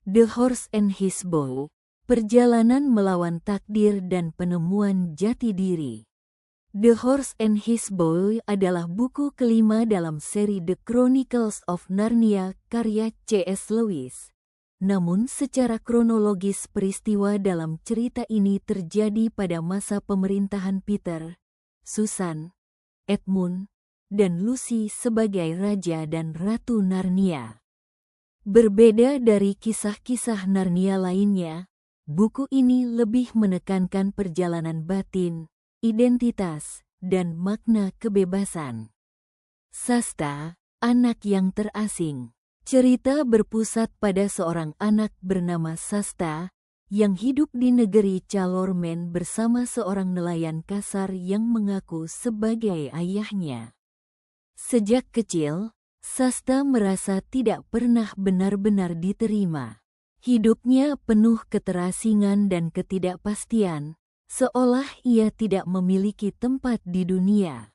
The Horse and His Bow, Perjalanan Melawan Takdir dan Penemuan Jati Diri. The Horse and His Bow adalah buku kelima dalam seri The Chronicles of Narnia karya C.S. Lewis. Namun secara kronologis peristiwa dalam cerita ini terjadi pada masa pemerintahan Peter, Susan, Edmund, dan Lucy sebagai Raja dan Ratu Narnia. Berbeda dari kisah-kisah Narnia lainnya, buku ini lebih menekankan perjalanan batin, identitas, dan makna kebebasan. Sasta, anak yang terasing. Cerita berpusat pada seorang anak bernama Sasta yang hidup di negeri Calormen bersama seorang nelayan kasar yang mengaku sebagai ayahnya. Sejak kecil, Sasta merasa tidak pernah benar-benar diterima. Hidupnya penuh keterasingan dan ketidakpastian, seolah ia tidak memiliki tempat di dunia.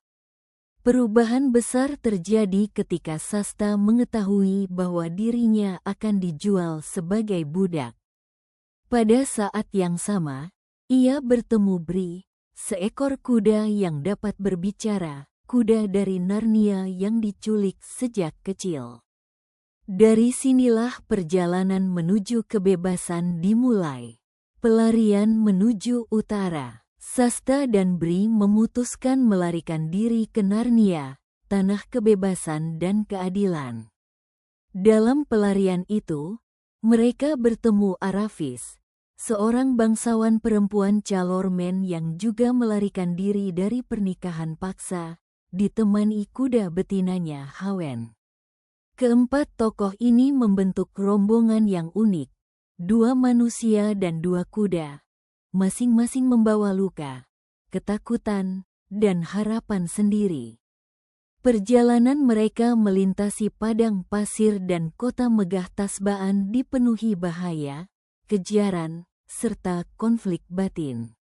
Perubahan besar terjadi ketika Sasta mengetahui bahwa dirinya akan dijual sebagai budak. Pada saat yang sama, ia bertemu Bree, seekor kuda yang dapat berbicara, kuda dari Narnia yang diculik sejak kecil. Dari sinilah perjalanan menuju kebebasan dimulai. Pelarian menuju utara. Sasta dan Bree memutuskan melarikan diri ke Narnia, tanah kebebasan dan keadilan. Dalam pelarian itu, mereka bertemu Aravis, seorang bangsawan perempuan Calormen yang juga melarikan diri dari pernikahan paksa, ditemani kuda betinanya Hawen. Keempat tokoh ini membentuk rombongan yang unik, 2 manusia dan 2 kuda, masing-masing membawa luka, ketakutan, dan harapan sendiri. Perjalanan mereka melintasi padang pasir dan kota megah Tasbaan dipenuhi bahaya, kejaran, serta konflik batin.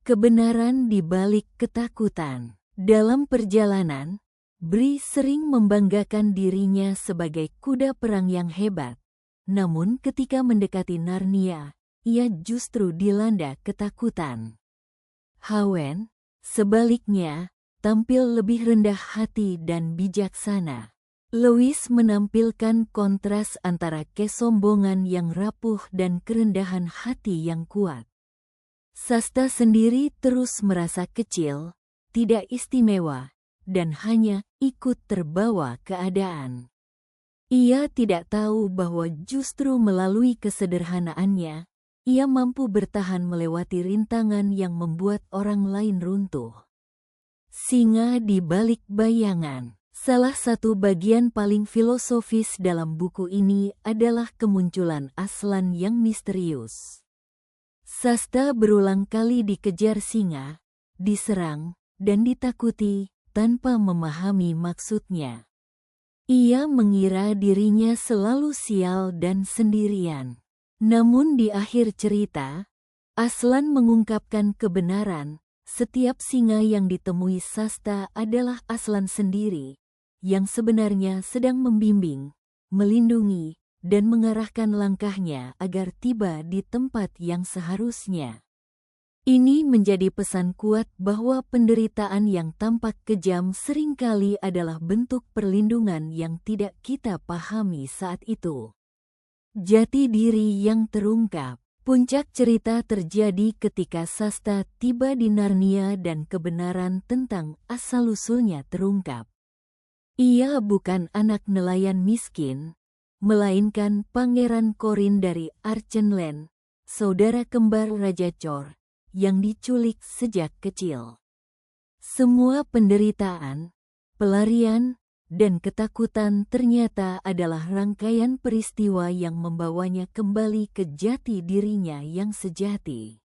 Kebenaran di balik ketakutan. Dalam perjalanan, Bree sering membanggakan dirinya sebagai kuda perang yang hebat. Namun ketika mendekati Narnia, ia justru dilanda ketakutan. Hawen, sebaliknya, tampil lebih rendah hati dan bijaksana. Lewis menampilkan kontras antara kesombongan yang rapuh dan kerendahan hati yang kuat. Sasta sendiri terus merasa kecil, tidak istimewa, dan hanya ikut terbawa keadaan. Ia tidak tahu bahwa justru melalui kesederhanaannya, ia mampu bertahan melewati rintangan yang membuat orang lain runtuh. Singa di balik bayangan. Salah satu bagian paling filosofis dalam buku ini adalah kemunculan Aslan yang misterius. Sasta berulang kali dikejar singa, diserang, dan ditakuti tanpa memahami maksudnya. Ia mengira dirinya selalu sial dan sendirian. Namun di akhir cerita, Aslan mengungkapkan kebenaran, setiap singa yang ditemui Sasta adalah Aslan sendiri, yang sebenarnya sedang membimbing, melindungi, dan mengarahkan langkahnya agar tiba di tempat yang seharusnya. Ini menjadi pesan kuat bahwa penderitaan yang tampak kejam seringkali adalah bentuk perlindungan yang tidak kita pahami saat itu. Jati diri yang terungkap. Puncak cerita terjadi ketika Sasta tiba di Narnia dan kebenaran tentang asal-usulnya terungkap. Ia bukan anak nelayan miskin, melainkan Pangeran Corin dari Archenland, saudara kembar Raja Chor, yang diculik sejak kecil. Semua penderitaan, pelarian, dan ketakutan ternyata adalah rangkaian peristiwa yang membawanya kembali ke jati dirinya yang sejati.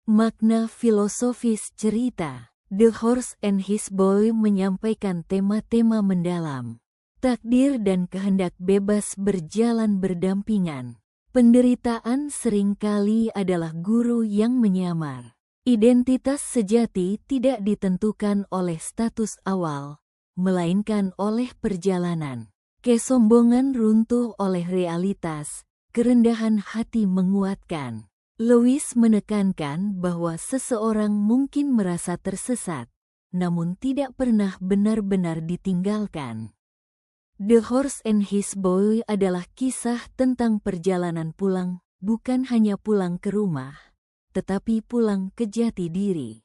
Makna filosofis cerita The Horse and His Bow menyampaikan tema-tema mendalam. Takdir dan kehendak bebas berjalan berdampingan. Penderitaan seringkali adalah guru yang menyamar. Identitas sejati tidak ditentukan oleh status awal, melainkan oleh perjalanan. Kesombongan runtuh oleh realitas, kerendahan hati menguatkan. Lewis menekankan bahwa seseorang mungkin merasa tersesat, namun tidak pernah benar-benar ditinggalkan. The Horse and His Boy adalah kisah tentang perjalanan pulang, bukan hanya pulang ke rumah, tetapi pulang ke jati diri.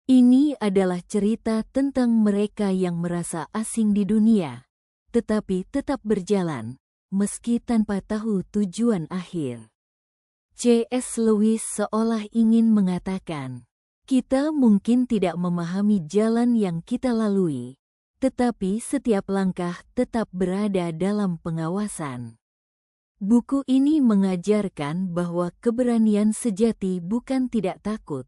Ini adalah cerita tentang mereka yang merasa asing di dunia, tetapi tetap berjalan, meski tanpa tahu tujuan akhir. C.S. Lewis seolah ingin mengatakan, kita mungkin tidak memahami jalan yang kita lalui, tetapi setiap langkah tetap berada dalam pengawasan. Buku ini mengajarkan bahwa keberanian sejati bukan tidak takut,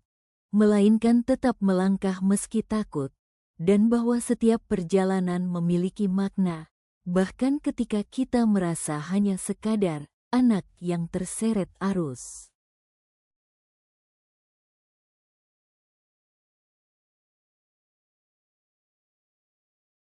melainkan tetap melangkah meski takut, dan bahwa setiap perjalanan memiliki makna, bahkan ketika kita merasa hanya sekadar anak yang terseret arus.